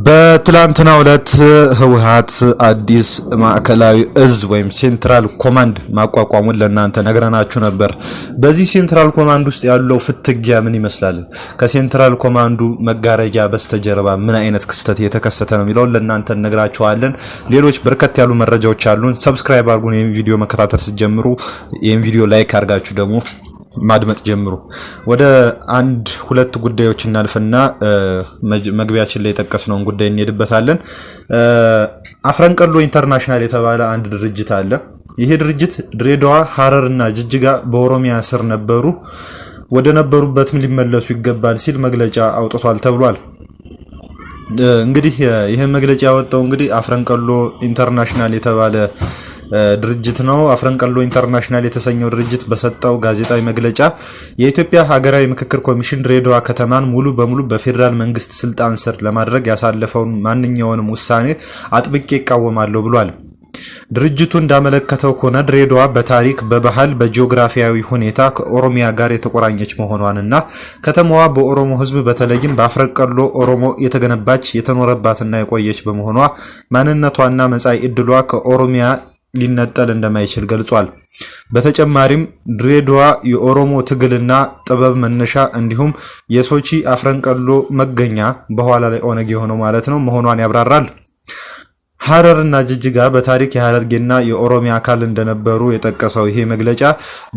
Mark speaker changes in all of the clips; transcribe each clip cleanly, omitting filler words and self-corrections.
Speaker 1: በትላንትናው ዕለት ህወሓት አዲስ ማዕከላዊ እዝ ወይም ሴንትራል ኮማንድ ማቋቋሙን ለእናንተ ነግረናችሁ ነበር። በዚህ ሴንትራል ኮማንድ ውስጥ ያለው ፍትጊያ ምን ይመስላል? ከሴንትራል ኮማንዱ መጋረጃ በስተጀርባ ምን አይነት ክስተት የተከሰተ ነው የሚለውን ለእናንተ ነግራችኋለን። ሌሎች በርከት ያሉ መረጃዎች አሉን። ሰብስክራይብ አድርጉን። ይሄን ቪዲዮ መከታተል ስትጀምሩ ይሄን ቪዲዮ ላይክ አድርጋችሁ ደግሞ ማድመጥ ጀምሩ። ወደ አንድ ሁለት ጉዳዮች እናልፈና መግቢያችን ላይ የተጠቀስነውን ጉዳይ እንሄድበታለን። አፍረንቀሎ ኢንተርናሽናል የተባለ አንድ ድርጅት አለ። ይሄ ድርጅት ድሬዳዋ፣ ሐረርና ጅጅጋ በኦሮሚያ ስር ነበሩ፣ ወደ ነበሩበትም ሊመለሱ ይገባል ሲል መግለጫ አውጥቷል ተብሏል። እንግዲህ ይሄ መግለጫ ያወጣው እንግዲህ አፍረንቀሎ ኢንተርናሽናል የተባለ ድርጅት ነው። አፍረንቀሎ ኢንተርናሽናል የተሰኘው ድርጅት በሰጠው ጋዜጣዊ መግለጫ የኢትዮጵያ ሀገራዊ ምክክር ኮሚሽን ድሬዳዋ ከተማን ሙሉ በሙሉ በፌደራል መንግስት ስልጣን ስር ለማድረግ ያሳለፈውን ማንኛውንም ውሳኔ አጥብቄ ይቃወማለሁ ብሏል። ድርጅቱ እንዳመለከተው ከሆነ ድሬዳዋ በታሪክ፣ በባህል፣ በጂኦግራፊያዊ ሁኔታ ከኦሮሚያ ጋር የተቆራኘች መሆኗንና ከተማዋ በኦሮሞ ሕዝብ በተለይም በአፍረንቀሎ ኦሮሞ የተገነባች የተኖረባትና የቆየች በመሆኗ ማንነቷና መጻኢ ዕድሏ ከኦሮሚያ ሊነጠል እንደማይችል ገልጿል። በተጨማሪም ድሬዳዋ የኦሮሞ ትግልና ጥበብ መነሻ እንዲሁም የሶቺ አፍረንቀሎ መገኛ በኋላ ላይ ኦነግ የሆነው ማለት ነው መሆኗን ያብራራል። ሐረርና ጅጅጋ በታሪክ የሐረርጌና የኦሮሚያ አካል እንደነበሩ የጠቀሰው ይሄ መግለጫ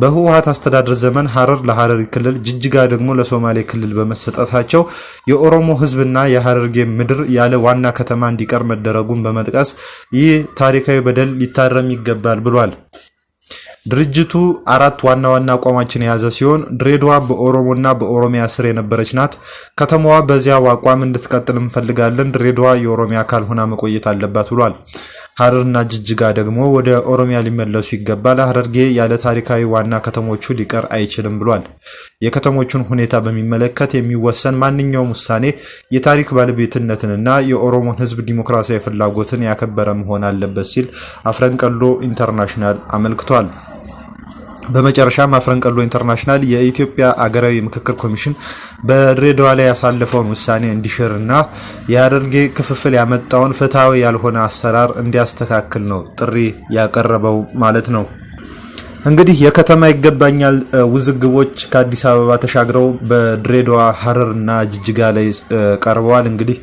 Speaker 1: በህወሓት አስተዳደር ዘመን ሐረር ለሐረሪ ክልል፣ ጅጅጋ ደግሞ ለሶማሌ ክልል በመሰጠታቸው የኦሮሞ ህዝብና የሐረርጌ ምድር ያለ ዋና ከተማ እንዲቀር መደረጉን በመጥቀስ ይህ ታሪካዊ በደል ሊታረም ይገባል ብሏል። ድርጅቱ አራት ዋና አቋሞችን የያዘ ሲሆን ድሬዳዋ በኦሮሞና በኦሮሚያ ስር የነበረች ናት። ከተማዋ በዚያው አቋም እንድትቀጥል እንፈልጋለን። ድሬዳዋ የኦሮሚያ አካል ሆና መቆየት አለባት ብሏል። ሐረርና ጅጅጋ ደግሞ ወደ ኦሮሚያ ሊመለሱ ይገባል። ሐረርጌ ያለ ታሪካዊ ዋና ከተሞቹ ሊቀር አይችልም ብሏል። የከተሞቹን ሁኔታ በሚመለከት የሚወሰን ማንኛውም ውሳኔ የታሪክ ባለቤትነትንና የኦሮሞን ህዝብ ዲሞክራሲያዊ ፍላጎትን ያከበረ መሆን አለበት ሲል አፍረንቀሎ ኢንተርናሽናል አመልክቷል። በመጨረሻም አፍረንቀሎ ኢንተርናሽናል የኢትዮጵያ አገራዊ ምክክር ኮሚሽን በድሬዳዋ ላይ ያሳለፈውን ውሳኔ እንዲሽርና የሐረርጌ ክፍፍል ያመጣውን ፍትሃዊ ያልሆነ አሰራር እንዲያስተካክል ነው ጥሪ ያቀረበው ማለት ነው። እንግዲህ የከተማ ይገባኛል ውዝግቦች ከአዲስ አበባ ተሻግረው በድሬዳዋ፣ ሐረርና ጅጅጋ ላይ ቀርበዋል። እንግዲህ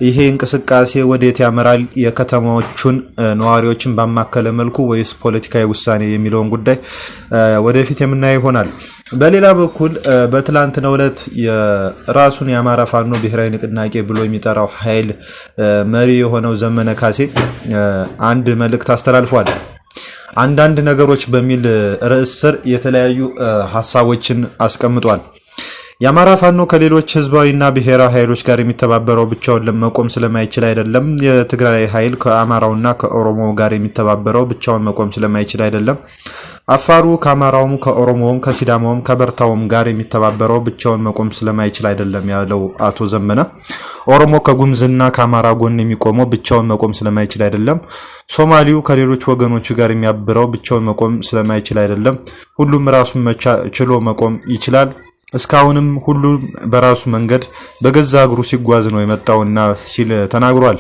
Speaker 1: ይሄ እንቅስቃሴ ወዴት ያመራል? የከተማዎቹን ነዋሪዎችን ባማከለ መልኩ ወይስ ፖለቲካዊ ውሳኔ የሚለውን ጉዳይ ወደፊት የምናየው ይሆናል። በሌላ በኩል በትላንትናው ዕለት የራሱን የአማራ ፋኖ ብሔራዊ ንቅናቄ ብሎ የሚጠራው ኃይል መሪ የሆነው ዘመነ ካሴ አንድ መልእክት አስተላልፏል። አንዳንድ ነገሮች በሚል ርዕስ ስር የተለያዩ ሐሳቦችን አስቀምጧል። የአማራ ፋኖ ከሌሎች ህዝባዊና ብሔራዊ ኃይሎች ጋር የሚተባበረው ብቻውን መቆም ስለማይችል አይደለም። የትግራይ ኃይል ከአማራውና ከኦሮሞ ጋር የሚተባበረው ብቻውን መቆም ስለማይችል አይደለም። አፋሩ ከአማራውም ከኦሮሞውም ከሲዳማውም ከበርታውም ጋር የሚተባበረው ብቻውን መቆም ስለማይችል አይደለም ያለው አቶ ዘመነ፣ ኦሮሞ ከጉምዝና ከአማራ ጎን የሚቆመው ብቻውን መቆም ስለማይችል አይደለም። ሶማሊው ከሌሎች ወገኖች ጋር የሚያብረው ብቻውን መቆም ስለማይችል አይደለም። ሁሉም ራሱን ችሎ መቆም ይችላል። እስካሁንም ሁሉም በራሱ መንገድ በገዛ እግሩ ሲጓዝ ነው የመጣውና ሲል ተናግሯል።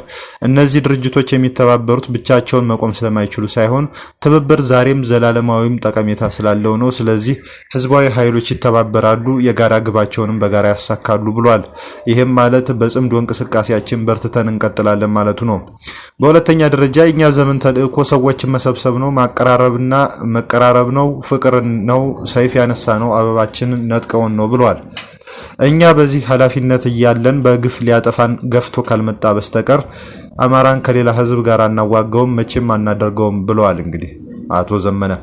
Speaker 1: እነዚህ ድርጅቶች የሚተባበሩት ብቻቸውን መቆም ስለማይችሉ ሳይሆን ትብብር ዛሬም ዘላለማዊም ጠቀሜታ ስላለው ነው። ስለዚህ ህዝባዊ ኃይሎች ይተባበራሉ፣ የጋራ ግባቸውንም በጋራ ያሳካሉ ብሏል። ይህም ማለት በጽምዶ እንቅስቃሴያችን በርትተን እንቀጥላለን ማለቱ ነው። በሁለተኛ ደረጃ የኛ ዘመን ተልእኮ ሰዎችን መሰብሰብ ነው፣ ማቀራረብና መቀራረብ ነው፣ ፍቅር ነው፣ ሰይፍ ያነሳ ነው፣ አበባችንን ነጥቀውን ነው ብሏል። እኛ በዚህ ኃላፊነት እያለን በግፍ ሊያጠፋን ገፍቶ ካልመጣ በስተቀር አማራን ከሌላ ህዝብ ጋር አናዋጋውም፣ መቼም አናደርገውም ብለዋል። እንግዲህ አቶ ዘመነ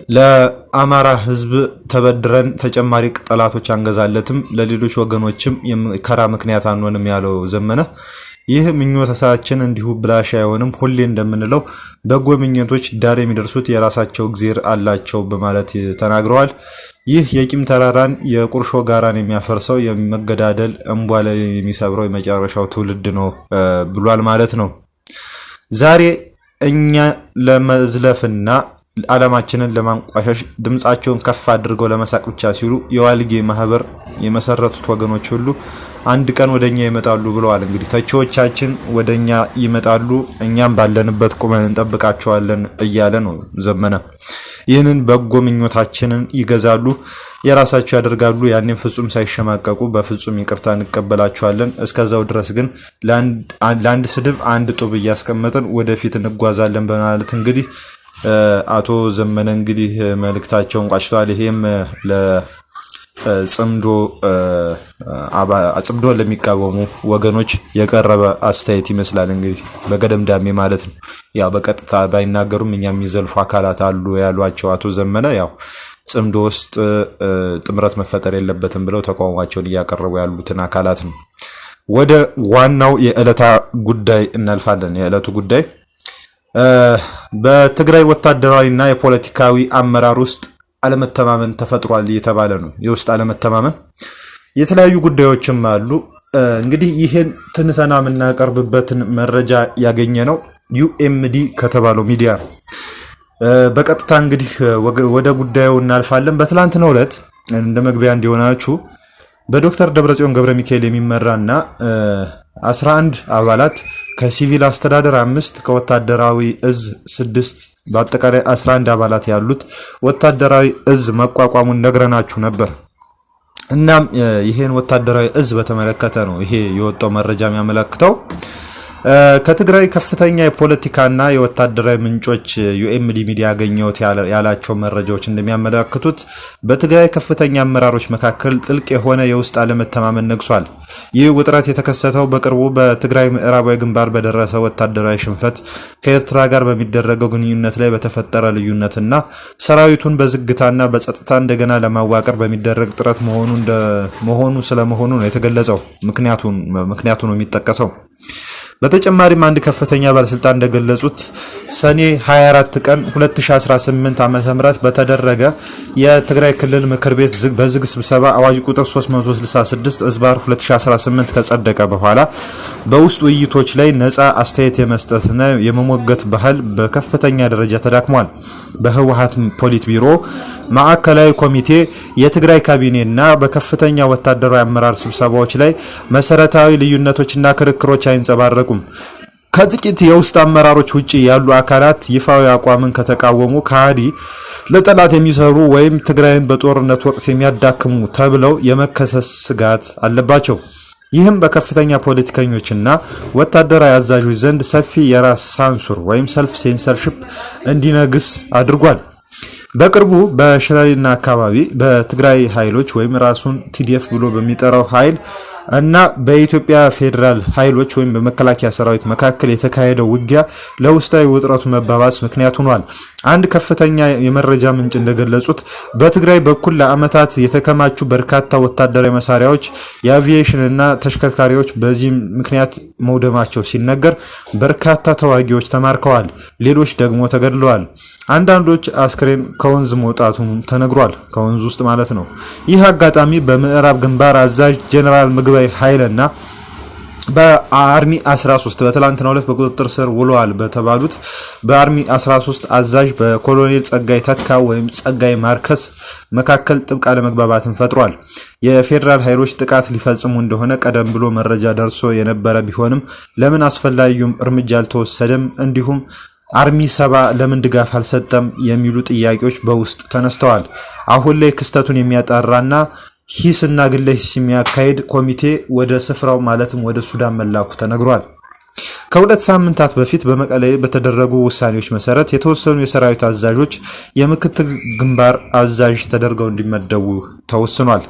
Speaker 1: ለአማራ ህዝብ ተበድረን ተጨማሪ ጠላቶች አንገዛለትም፣ ለሌሎች ወገኖችም የመከራ ምክንያት አንሆንም ያለው ዘመነ ይህ ምኞታችን እንዲሁ ብላሽ አይሆንም። ሁሌ እንደምንለው በጎ ምኞቶች ዳር የሚደርሱት የራሳቸው እግዚአብሔር አላቸው በማለት ተናግረዋል። ይህ የቂም ተራራን የቁርሾ ጋራን የሚያፈርሰው የመገዳደል እንቧለ የሚሰብረው የመጨረሻው ትውልድ ነው ብሏል ማለት ነው። ዛሬ እኛ ለመዝለፍና ዓለማችንን ለማንቋሸሽ ድምጻቸውን ከፍ አድርገው ለመሳቅ ብቻ ሲሉ የዋልጌ ማህበር የመሰረቱት ወገኖች ሁሉ አንድ ቀን ወደኛ ይመጣሉ ብለዋል። እንግዲህ ተቺዎቻችን ወደኛ ይመጣሉ፣ እኛም ባለንበት ቁመን እንጠብቃቸዋለን እያለ ነው ዘመነ። ይህንን በጎ ምኞታችንን ይገዛሉ፣ የራሳቸው ያደርጋሉ። ያኔም ፍጹም ሳይሸማቀቁ በፍጹም ይቅርታ እንቀበላቸዋለን። እስከዛው ድረስ ግን ለአንድ ስድብ አንድ ጡብ እያስቀመጥን ወደፊት እንጓዛለን በማለት እንግዲህ አቶ ዘመነ እንግዲህ መልእክታቸውን ቋጭተዋል። ይሄም ጽምዶ ለሚቃወሙ ወገኖች የቀረበ አስተያየት ይመስላል። እንግዲህ በገደምዳሜ ማለት ነው። ያው በቀጥታ ባይናገሩም እኛ የሚዘልፉ አካላት አሉ ያሏቸው አቶ ዘመነ ያው ጽምዶ ውስጥ ጥምረት መፈጠር የለበትም ብለው ተቃውሟቸውን እያቀረቡ ያሉትን አካላት ነው። ወደ ዋናው የዕለታ ጉዳይ እናልፋለን። የዕለቱ ጉዳይ በትግራይ ወታደራዊና የፖለቲካዊ አመራር ውስጥ አለመተማመን ተፈጥሯል እየተባለ ነው። የውስጥ አለመተማመን የተለያዩ ጉዳዮችም አሉ። እንግዲህ ይሄን ትንተና የምናቀርብበትን መረጃ ያገኘ ነው ዩኤምዲ ከተባለው ሚዲያ ነው። በቀጥታ እንግዲህ ወደ ጉዳዩ እናልፋለን። በትላንትናው ዕለት እንደ መግቢያ እንዲሆናችሁ በዶክተር ደብረጽዮን ገብረ ሚካኤል የሚመራና 11 አባላት ከሲቪል አስተዳደር 5 ከወታደራዊ እዝ 6 በአጠቃላይ 11 አባላት ያሉት ወታደራዊ እዝ መቋቋሙን ነግረናችሁ ነበር። እናም ይሄን ወታደራዊ እዝ በተመለከተ ነው ይሄ የወጣው መረጃ የሚያመለክተው። ከትግራይ ከፍተኛ የፖለቲካና የወታደራዊ ምንጮች ዩኤምዲ ሚዲያ ያገኘውት ያላቸው መረጃዎች እንደሚያመለክቱት በትግራይ ከፍተኛ አመራሮች መካከል ጥልቅ የሆነ የውስጥ አለመተማመን ነግሷል። ይህ ውጥረት የተከሰተው በቅርቡ በትግራይ ምዕራባዊ ግንባር በደረሰ ወታደራዊ ሽንፈት ከኤርትራ ጋር በሚደረገው ግንኙነት ላይ በተፈጠረ ልዩነትና ሰራዊቱን በዝግታና በጸጥታ እንደገና ለማዋቀር በሚደረግ ጥረት መሆኑ ስለመሆኑ ነው የተገለጸው። ምክንያቱ ነው የሚጠቀሰው። በተጨማሪም አንድ ከፍተኛ ባለስልጣን እንደገለጹት ሰኔ 24 ቀን 2018 ዓ.ም በተደረገ የትግራይ ክልል ምክር ቤት በዝግ ስብሰባ አዋጅ ቁጥር 366/2018 ከጸደቀ በኋላ በውስጥ ውይይቶች ላይ ነፃ አስተያየት የመስጠትና የመሞገት ባህል በከፍተኛ ደረጃ ተዳክሟል። በህወሓት ፖሊት ቢሮ ማዕከላዊ ኮሚቴ የትግራይ ካቢኔና በከፍተኛ ወታደራዊ አመራር ስብሰባዎች ላይ መሰረታዊ ልዩነቶችና ክርክሮች አይንጸባረቁም። ከጥቂት የውስጥ አመራሮች ውጪ ያሉ አካላት ይፋዊ አቋምን ከተቃወሙ ከሃዲ ለጠላት የሚሰሩ ወይም ትግራይን በጦርነት ወቅት የሚያዳክሙ ተብለው የመከሰስ ስጋት አለባቸው። ይህም በከፍተኛ ፖለቲከኞችና ወታደራዊ አዛዦች ዘንድ ሰፊ የራስ ሳንሱር ወይም ሰልፍ ሴንሰርሺፕ እንዲነግስ አድርጓል። በቅርቡ በሽራሊና አካባቢ በትግራይ ኃይሎች ወይም ራሱን ቲዲኤፍ ብሎ በሚጠራው ኃይል እና በኢትዮጵያ ፌዴራል ኃይሎች ወይም በመከላከያ ሰራዊት መካከል የተካሄደው ውጊያ ለውስጣዊ ውጥረቱ መባባስ ምክንያት ሆኗል። አንድ ከፍተኛ የመረጃ ምንጭ እንደገለጹት በትግራይ በኩል ለዓመታት የተከማቹ በርካታ ወታደራዊ መሳሪያዎች፣ የአቪዬሽን እና ተሽከርካሪዎች በዚህ ምክንያት መውደማቸው ሲነገር በርካታ ተዋጊዎች ተማርከዋል፣ ሌሎች ደግሞ ተገድለዋል። አንዳንዶች አስክሬን ከወንዝ መውጣቱን ተነግሯል፣ ከወንዝ ውስጥ ማለት ነው። ይህ አጋጣሚ በምዕራብ ግንባር አዛዥ ጀነራል ምግባይ ኃይለና በአርሚ 13 በትላንትናው ዕለት በቁጥጥር ስር ውለዋል በተባሉት በአርሚ 13 አዛዥ በኮሎኔል ጸጋይ ተካ ወይም ጸጋይ ማርከስ መካከል ጥብቅ አለመግባባትን ፈጥሯል። የፌዴራል ኃይሎች ጥቃት ሊፈጽሙ እንደሆነ ቀደም ብሎ መረጃ ደርሶ የነበረ ቢሆንም ለምን አስፈላጊው እርምጃ አልተወሰደም፣ እንዲሁም አርሚ 70 ለምን ድጋፍ አልሰጠም የሚሉ ጥያቄዎች በውስጥ ተነስተዋል። አሁን ላይ ክስተቱን የሚያጣራና ሂስና ግለ ሂስ የሚያካሂድ ኮሚቴ ወደ ስፍራው ማለትም ወደ ሱዳን መላኩ ተነግሯል። ከሁለት ሳምንታት በፊት በመቀሌ በተደረጉ ውሳኔዎች መሰረት የተወሰኑ የሰራዊት አዛዦች የምክትል ግንባር አዛዥ ተደርገው እንዲመደቡ ተወስኗል።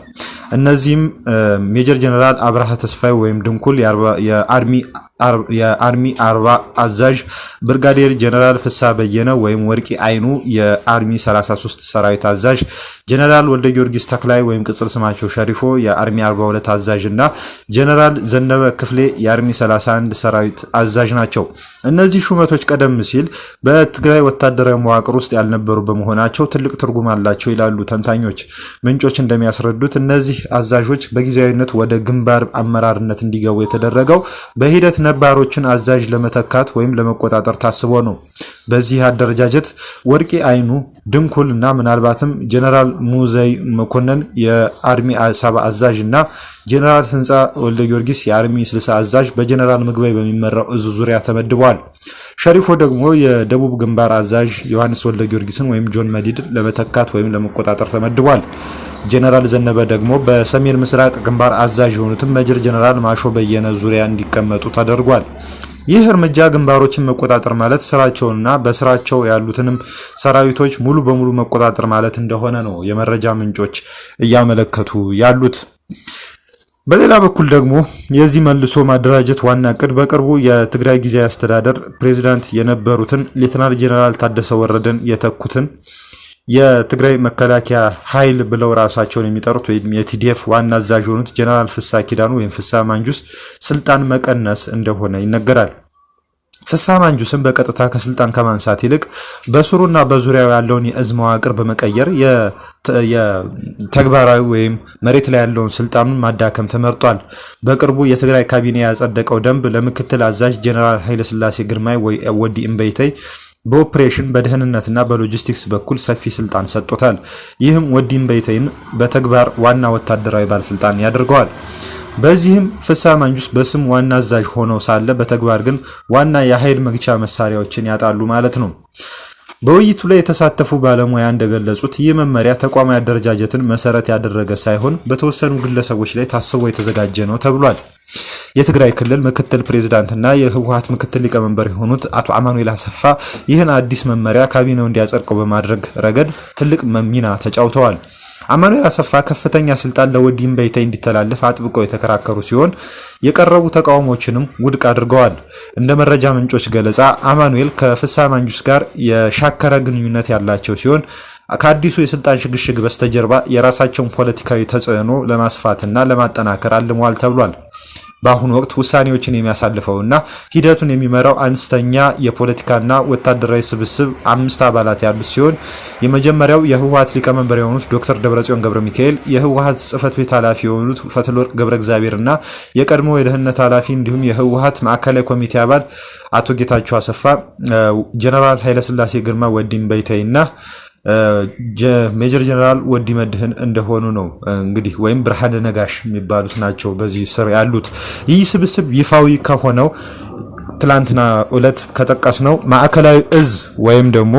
Speaker 1: እነዚህም ሜጀር ጀነራል አብርሃ ተስፋይ ወይም ድንኩል የአርሚ 40 አዛዥ፣ ብርጋዴር ጀነራል ፍሳ በየነ ወይም ወርቂ አይኑ የአርሚ 33 ሰራዊት አዛዥ፣ ጀነራል ወልደ ጊዮርጊስ ተክላይ ወይም ቅጽል ስማቸው ሸሪፎ የአርሚ 42 አዛዥ እና ጀነራል ዘነበ ክፍሌ የአርሚ 31 ሰራዊት አዛዥ ናቸው። እነዚህ ሹመቶች ቀደም ሲል በትግራይ ወታደራዊ መዋቅር ውስጥ ያልነበሩ በመሆናቸው ትልቅ ትርጉም አላቸው ይላሉ ተንታኞች። ምንጮች እንደሚያስረዱት እነዚህ አዛዦች በጊዜያዊነት ወደ ግንባር አመራርነት እንዲገቡ የተደረገው በሂደት ነባሮችን አዛዥ ለመተካት ወይም ለመቆጣጠር ታስቦ ነው። በዚህ አደረጃጀት ወርቂ አይኑ ድንኩልና ምናልባትም ጀነራል ሙዘይ መኮንን የአርሚ 70 አዛዥ እና ጀነራል ህንጻ ወልደ ጊዮርጊስ የአርሚ 60 አዛዥ በጀነራል ምግባይ በሚመራው እዙ ዙሪያ ተመድበዋል። ሸሪፎ ደግሞ የደቡብ ግንባር አዛዥ ዮሐንስ ወልደ ጊዮርጊስን ወይም ጆን መዲድ ለመተካት ወይም ለመቆጣጠር ተመድቧል። ጀነራል ዘነበ ደግሞ በሰሜን ምስራቅ ግንባር አዛዥ የሆኑትን ሜጀር ጀነራል ማሾ በየነ ዙሪያ እንዲቀመጡ ተደርጓል። ይህ እርምጃ ግንባሮችን መቆጣጠር ማለት ስራቸውንና በስራቸው ያሉትንም ሰራዊቶች ሙሉ በሙሉ መቆጣጠር ማለት እንደሆነ ነው የመረጃ ምንጮች እያመለከቱ ያሉት። በሌላ በኩል ደግሞ የዚህ መልሶ ማደራጀት ዋና እቅድ በቅርቡ የትግራይ ጊዜያዊ አስተዳደር ፕሬዝዳንት የነበሩትን ሌተናል ጀነራል ታደሰ ወረደን የተኩትን የትግራይ መከላከያ ኃይል ብለው ራሳቸውን የሚጠሩት ወይም የቲዲኤፍ ዋና አዛዥ የሆኑት ጀነራል ፍሳ ኪዳኑ ወይም ፍሳ ማንጁስ ስልጣን መቀነስ እንደሆነ ይነገራል። ፍሳ ማንጁስን በቀጥታ ከስልጣን ከማንሳት ይልቅ በስሩና በዙሪያው ያለውን የእዝ መዋቅር በመቀየር የተግባራዊ ወይም መሬት ላይ ያለውን ስልጣኑን ማዳከም ተመርጧል። በቅርቡ የትግራይ ካቢኔ ያጸደቀው ደንብ ለምክትል አዛዥ ጀነራል ኃይለ ስላሴ ግርማይ ወይ ወዲ እምበይተይ በኦፕሬሽን በደህንነትና በሎጂስቲክስ በኩል ሰፊ ስልጣን ሰጥቶታል። ይህም ወዲ እምበይተይን በተግባር ዋና ወታደራዊ ባለስልጣን ያደርገዋል። በዚህም ፍሳ ማንጁስ በስም ዋና አዛዥ ሆነው ሳለ በተግባር ግን ዋና የኃይል መግቻ መሳሪያዎችን ያጣሉ ማለት ነው። በውይይቱ ላይ የተሳተፉ ባለሙያ እንደገለጹት ይህ መመሪያ ተቋማዊ አደረጃጀትን መሰረት ያደረገ ሳይሆን በተወሰኑ ግለሰቦች ላይ ታስቦ የተዘጋጀ ነው ተብሏል። የትግራይ ክልል ምክትል ፕሬዝዳንትና የህወሓት ምክትል ሊቀመንበር የሆኑት አቶ አማኑኤል አሰፋ ይህን አዲስ መመሪያ ካቢኔው እንዲያጸድቀው በማድረግ ረገድ ትልቅ ሚና ተጫውተዋል። አማኑኤል አሰፋ ከፍተኛ ስልጣን ለወዲ እምበይተይ እንዲተላለፍ አጥብቀው የተከራከሩ ሲሆን የቀረቡ ተቃውሞችንም ውድቅ አድርገዋል። እንደ መረጃ ምንጮች ገለጻ አማኑኤል ከፍሳ ማንጁስ ጋር የሻከረ ግንኙነት ያላቸው ሲሆን ከአዲሱ የስልጣን ሽግሽግ በስተጀርባ የራሳቸውን ፖለቲካዊ ተጽዕኖ ለማስፋትና ለማጠናከር አልመዋል ተብሏል። በአሁኑ ወቅት ውሳኔዎችን የሚያሳልፈውና ሂደቱን የሚመራው አነስተኛ የፖለቲካና ወታደራዊ ስብስብ 5 አባላት ያሉት ሲሆን የመጀመሪያው የህወሓት ሊቀመንበር የሆኑት ዶክተር ደብረጽዮን ገብረ ሚካኤል፣ የህወሓት ጽህፈት ቤት ኃላፊ የሆኑት ፈትለወርቅ ገብረ እግዚአብሔርና የቀድሞ የደህንነት ኃላፊ እንዲሁም የህወሓት ማዕከላዊ ኮሚቴ አባል አቶ ጌታቸው አሰፋ፣ ጀነራል ኃይለ ስላሴ ግርማ ወዲ እምበይተይና ሜጀር ጀነራል ወዲ መድህን እንደሆኑ ነው እንግዲህ ወይም ብርሃነ ነጋሽ የሚባሉት ናቸው በዚህ ስር ያሉት። ይህ ስብስብ ይፋዊ ከሆነው ትላንትና ዕለት ከጠቀስነው ማዕከላዊ እዝ ወይም ደግሞ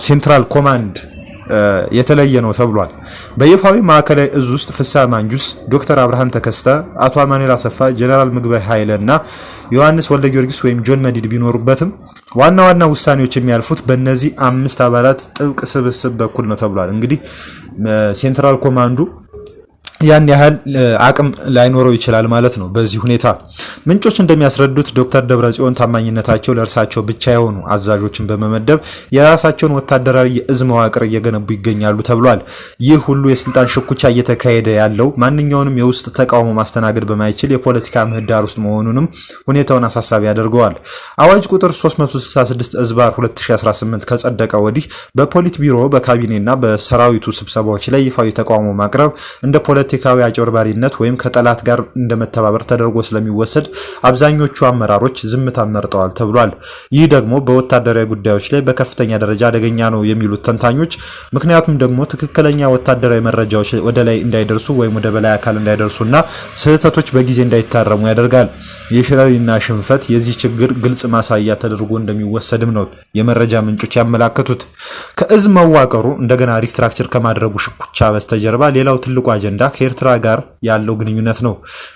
Speaker 1: ሴንትራል ኮማንድ የተለየ ነው ተብሏል። በይፋዊ ማዕከላዊ እዝ ውስጥ ፍሳ ማንጁስ፣ ዶክተር አብርሃም ተከስተ፣ አቶ አማኑኤል አሰፋ፣ ጀነራል ምግባይ ኃይለና ዮሐንስ ወልደ ጊዮርጊስ ወይም ጆን መዲድ ቢኖሩበትም ዋና ዋና ውሳኔዎች የሚያልፉት በእነዚህ 5 አባላት ጥብቅ ስብስብ በኩል ነው ተብሏል። እንግዲህ ሴንትራል ኮማንዱ ያን ያህል አቅም ላይኖረው ይችላል ማለት ነው። በዚህ ሁኔታ ምንጮች እንደሚያስረዱት ዶክተር ደብረጽዮን ታማኝነታቸው ለእርሳቸው ብቻ የሆኑ አዛዦችን በመመደብ የራሳቸውን ወታደራዊ የእዝ መዋቅር እየገነቡ ይገኛሉ ተብሏል። ይህ ሁሉ የስልጣን ሽኩቻ እየተካሄደ ያለው ማንኛውንም የውስጥ ተቃውሞ ማስተናገድ በማይችል የፖለቲካ ምህዳር ውስጥ መሆኑንም ሁኔታውን አሳሳቢ ያደርገዋል። አዋጅ ቁጥር 366 እዝባር 2018 ከጸደቀ ወዲህ በፖሊት ቢሮ በካቢኔና በሰራዊቱ ስብሰባዎች ላይ ይፋዊ ተቃውሞ ማቅረብ እንደ ፖለቲካዊ አጭበርባሪነት ወይም ከጠላት ጋር እንደመተባበር ተደርጎ ስለሚወሰድ አብዛኞቹ አመራሮች ዝምታ መርጠዋል ተብሏል። ይህ ደግሞ በወታደራዊ ጉዳዮች ላይ በከፍተኛ ደረጃ አደገኛ ነው የሚሉት ተንታኞች፣ ምክንያቱም ደግሞ ትክክለኛ ወታደራዊ መረጃዎች ወደ ላይ እንዳይደርሱ ወይም ወደ በላይ አካል እንዳይደርሱና ስህተቶች በጊዜ እንዳይታረሙ ያደርጋል። የሽረሪና ሽንፈት የዚህ ችግር ግልጽ ማሳያ ተደርጎ እንደሚወሰድም ነው የመረጃ ምንጮች ያመላከቱት። ከእዝ መዋቀሩ እንደገና ሪስትራክቸር ከማድረጉ ሽኩቻ በስተጀርባ ሌላው ትልቁ አጀንዳ ከኤርትራ ጋር ያለው ግንኙነት ነው።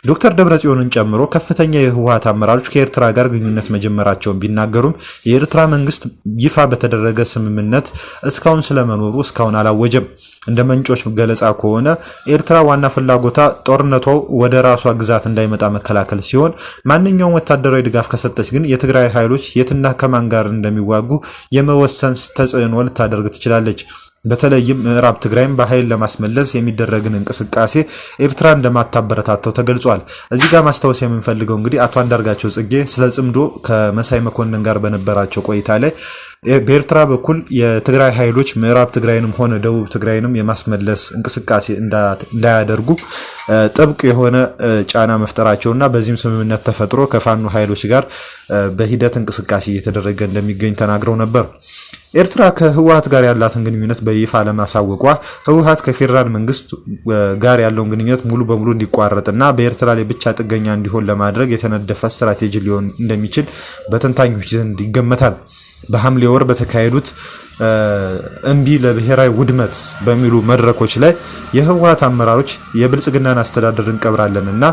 Speaker 1: ዶክተር ደብረጽዮንን ጨምሮ ከፍተኛ የህወሓት አመራሮች ከኤርትራ ጋር ግንኙነት መጀመራቸውን ቢናገሩም የኤርትራ መንግስት ይፋ በተደረገ ስምምነት እስካሁን ስለመኖሩ እስካሁን አላወጀም። እንደ ምንጮች ገለጻ ከሆነ ኤርትራ ዋና ፍላጎቷ ጦርነቱ ወደ ራሷ ግዛት እንዳይመጣ መከላከል ሲሆን ማንኛውም ወታደራዊ ድጋፍ ከሰጠች ግን የትግራይ ኃይሎች የትና ከማን ጋር እንደሚዋጉ የመወሰን ተጽዕኖ ልታደርግ ትችላለች። በተለይም ምዕራብ ትግራይን በኃይል ለማስመለስ የሚደረግን እንቅስቃሴ ኤርትራ እንደማታበረታተው ተገልጿል። እዚህ ጋር ማስታወስ የምንፈልገው እንግዲህ አቶ አንዳርጋቸው ጽጌ ስለ ጽምዶ ከመሳይ መኮንን ጋር በነበራቸው ቆይታ ላይ በኤርትራ በኩል የትግራይ ኃይሎች ምዕራብ ትግራይንም ሆነ ደቡብ ትግራይንም የማስመለስ እንቅስቃሴ እንዳያደርጉ ጥብቅ የሆነ ጫና መፍጠራቸውና በዚህም ስምምነት ተፈጥሮ ከፋኖ ኃይሎች ጋር በሂደት እንቅስቃሴ እየተደረገ እንደሚገኝ ተናግረው ነበር። ኤርትራ ከህወሓት ጋር ያላትን ግንኙነት በይፋ ለማሳወቋ ህወሓት ከፌደራል መንግስት ጋር ያለውን ግንኙነት ሙሉ በሙሉ እንዲቋረጥና በኤርትራ ላይ ብቻ ጥገኛ እንዲሆን ለማድረግ የተነደፈ ስትራቴጂ ሊሆን እንደሚችል በተንታኞች ዘንድ ይገመታል። በሐምሌ ወር በተካሄዱት እምቢ ለብሔራዊ ውድመት በሚሉ መድረኮች ላይ የህወሓት አመራሮች የብልጽግናን አስተዳደር እንቀብራለንና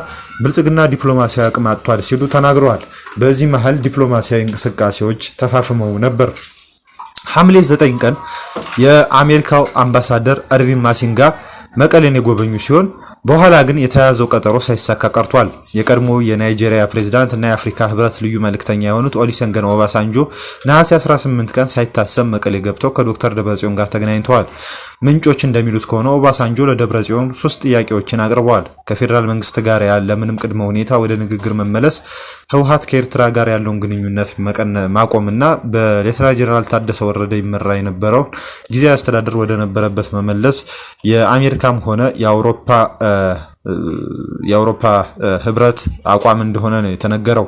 Speaker 1: ብልጽግና ዲፕሎማሲያዊ አቅም አጥቷል ሲሉ ተናግረዋል። በዚህ መሃል ዲፕሎማሲያዊ እንቅስቃሴዎች ተፋፍመው ነበር። ሐምሌ 9 ቀን የአሜሪካው አምባሳደር አርቪን ማሲንጋ መቀሌን የጎበኙ ሲሆን በኋላ ግን የተያዘው ቀጠሮ ሳይሳካ ቀርቷል። የቀድሞ የናይጄሪያ ፕሬዝዳንት እና የአፍሪካ ህብረት ልዩ መልእክተኛ የሆኑት ኦሉሴጉን ኦባሳንጆ ነሐሴ 18 ቀን ሳይታሰብ መቀሌ ገብተው ከዶክተር ደብረጽዮን ጋር ተገናኝተዋል። ምንጮች እንደሚሉት ከሆነ ኦባሳንጆ ለደብረጽዮን 3 ጥያቄዎችን አቅርበዋል። ከፌደራል መንግስት ጋር ያለ ምንም ቅድመ ሁኔታ ወደ ንግግር መመለስ፣ ህወሓት ከኤርትራ ጋር ያለውን ግንኙነት ማቆምና በሌተና ጄኔራል ታደሰ ወረደ ይመራ የነበረው ጊዜያዊ አስተዳደር ወደ ነበረበት መመለስ የአሜሪካም ሆነ የአውሮፓ ህብረት አቋም እንደሆነ ነው የተነገረው።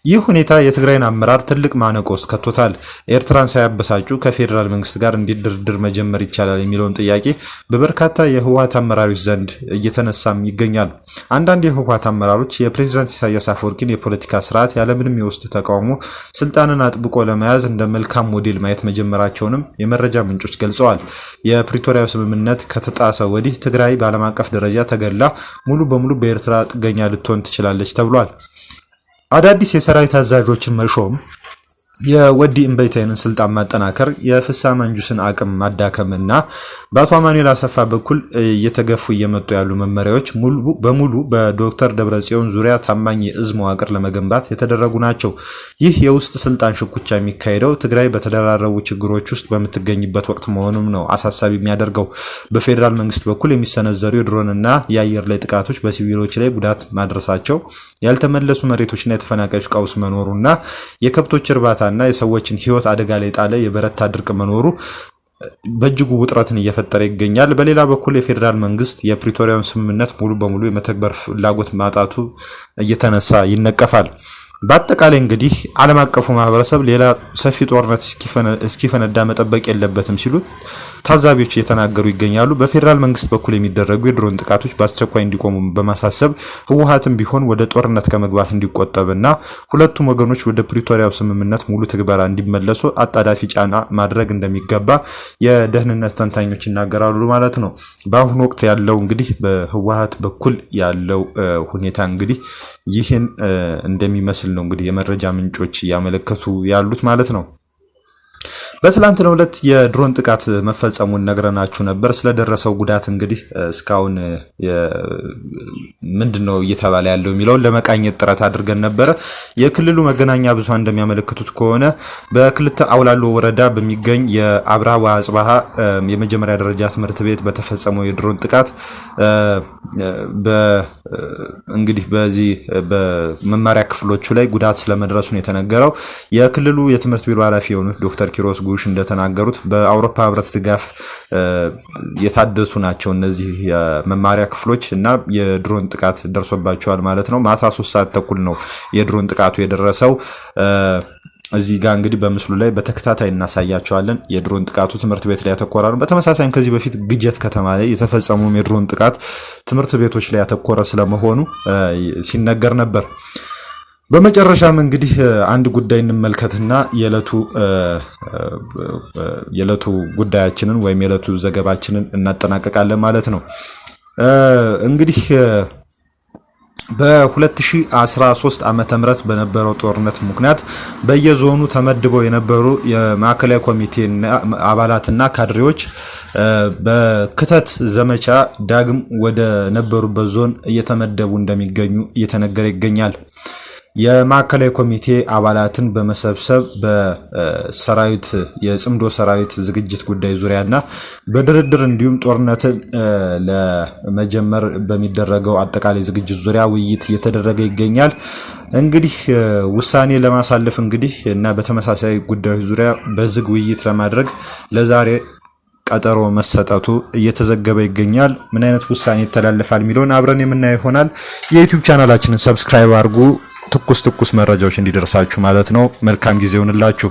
Speaker 1: ይህ ሁኔታ የትግራይን አመራር ትልቅ ማነቆ ውስጥ ከቶታል። ኤርትራን ሳያበሳጩ ከፌደራል መንግስት ጋር እንዴት ድርድር መጀመር ይቻላል የሚለውን ጥያቄ በበርካታ የህወሓት አመራሮች ዘንድ እየተነሳም ይገኛል። አንዳንድ የህወሓት አመራሮች የፕሬዝዳንት ኢሳያስ አፈወርቂን የፖለቲካ ስርዓት ያለምንም የውስጥ ተቃውሞ ስልጣንን አጥብቆ ለመያዝ እንደ መልካም ሞዴል ማየት መጀመራቸውንም የመረጃ ምንጮች ገልጸዋል። የፕሪቶሪያው ስምምነት ከተጣሰ ወዲህ ትግራይ በዓለም አቀፍ ደረጃ ተገላ ሙሉ በሙሉ በኤርትራ ጥገኛ ልትሆን ትችላለች ተብሏል። አዳዲስ የሰራዊት አዛዦችን መሾም፣ የወዲ እምበይታይንን ስልጣን ማጠናከር፣ የፍሳ መንጁስን አቅም ማዳከምና በአቶ አማኑኤል አሰፋ በኩል እየተገፉ እየመጡ ያሉ መመሪያዎች በሙሉ በዶክተር ደብረጽዮን ዙሪያ ታማኝ የእዝ መዋቅር ለመገንባት የተደረጉ ናቸው። ይህ የውስጥ ስልጣን ሽኩቻ የሚካሄደው ትግራይ በተደራረቡ ችግሮች ውስጥ በምትገኝበት ወቅት መሆኑም ነው አሳሳቢ የሚያደርገው። በፌዴራል መንግስት በኩል የሚሰነዘሩ የድሮንና የአየር ላይ ጥቃቶች በሲቪሎች ላይ ጉዳት ማድረሳቸው፣ ያልተመለሱ መሬቶችና የተፈናቃዮች ቀውስ መኖሩና የከብቶች እርባታ እና የሰዎችን ህይወት አደጋ ላይ ጣለ የበረታ ድርቅ መኖሩ በእጅጉ ውጥረትን እየፈጠረ ይገኛል። በሌላ በኩል የፌዴራል መንግስት የፕሪቶሪያውን ስምምነት ሙሉ በሙሉ የመተግበር ፍላጎት ማጣቱ እየተነሳ ይነቀፋል። በአጠቃላይ እንግዲህ ዓለም አቀፉ ማህበረሰብ ሌላ ሰፊ ጦርነት እስኪፈነዳ መጠበቅ የለበትም ሲሉ ታዛቢዎች እየተናገሩ ይገኛሉ። በፌዴራል መንግስት በኩል የሚደረጉ የድሮን ጥቃቶች በአስቸኳይ እንዲቆሙ በማሳሰብ ህወሓትም ቢሆን ወደ ጦርነት ከመግባት እንዲቆጠብና ሁለቱም ወገኖች ወደ ፕሪቶሪያው ስምምነት ሙሉ ትግበራ እንዲመለሱ አጣዳፊ ጫና ማድረግ እንደሚገባ የደህንነት ተንታኞች ይናገራሉ ማለት ነው። በአሁኑ ወቅት ያለው እንግዲህ በህወሓት በኩል ያለው ሁኔታ እንግዲህ ይህን እንደሚመስል ነው እንግዲህ የመረጃ ምንጮች ያመለከቱ ያሉት ማለት ነው። በትላንትናው ዕለት የድሮን ጥቃት መፈጸሙን ነግረናችሁ ነበር። ስለደረሰው ጉዳት እንግዲህ እስካሁን ምንድነው እየተባለ ያለው የሚለውን ለመቃኘት ጥረት አድርገን ነበር። የክልሉ መገናኛ ብዙሃን እንደሚያመለክቱት ከሆነ በክልተ አውላሎ ወረዳ በሚገኝ የአብርሃ ወአጽብሃ የመጀመሪያ ደረጃ ትምህርት ቤት በተፈጸመው የድሮን ጥቃት እንግዲህ በዚህ በመማሪያ ክፍሎቹ ላይ ጉዳት ስለመድረሱ ነው የተነገረው። የክልሉ የትምህርት ቢሮ ኃላፊ የሆኑት ዶክተር ኪሮስ ጉሽ እንደተናገሩት በአውሮፓ ህብረት ድጋፍ የታደሱ ናቸው እነዚህ የመማሪያ ክፍሎች እና የድሮን ጥቃት ደርሶባቸዋል ማለት ነው። ማታ 3 ሰዓት ተኩል ነው የድሮን ጥቃቱ የደረሰው። እዚህ ጋር እንግዲህ በምስሉ ላይ በተከታታይ እናሳያቸዋለን። የድሮን ጥቃቱ ትምህርት ቤት ላይ ያተኮረ ነው። በተመሳሳይም ከዚህ በፊት ግጀት ከተማ ላይ የተፈጸመው የድሮን ጥቃት ትምህርት ቤቶች ላይ ያተኮረ ስለመሆኑ ሲነገር ነበር። በመጨረሻም እንግዲህ አንድ ጉዳይ እንመልከትና የዕለቱ ጉዳያችንን ወይም የዕለቱ ዘገባችንን እናጠናቀቃለን ማለት ነው። እንግዲህ በ2013 ዓመተ ምህረት በነበረው ጦርነት ምክንያት በየዞኑ ተመድበው የነበሩ የማዕከላዊ ኮሚቴ አባላትና ካድሬዎች በክተት ዘመቻ ዳግም ወደ ነበሩበት ዞን እየተመደቡ እንደሚገኙ እየተነገረ ይገኛል። የማዕከላዊ ኮሚቴ አባላትን በመሰብሰብ በሰራዊት የጽምዶ ሰራዊት ዝግጅት ጉዳይ ዙሪያና በድርድር እንዲሁም ጦርነትን ለመጀመር በሚደረገው አጠቃላይ ዝግጅት ዙሪያ ውይይት እየተደረገ ይገኛል። እንግዲህ ውሳኔ ለማሳለፍ እንግዲህ እና በተመሳሳይ ጉዳዮች ዙሪያ በዝግ ውይይት ለማድረግ ለዛሬ ቀጠሮ መሰጠቱ እየተዘገበ ይገኛል። ምን አይነት ውሳኔ ይተላለፋል የሚለውን አብረን የምናየው ይሆናል። የዩቲዩብ ቻናላችንን ሰብስክራይብ አድርጉ፣ ትኩስ መረጃዎች እንዲደርሳችሁ ማለት ነው። መልካም ጊዜ ይሁንላችሁ።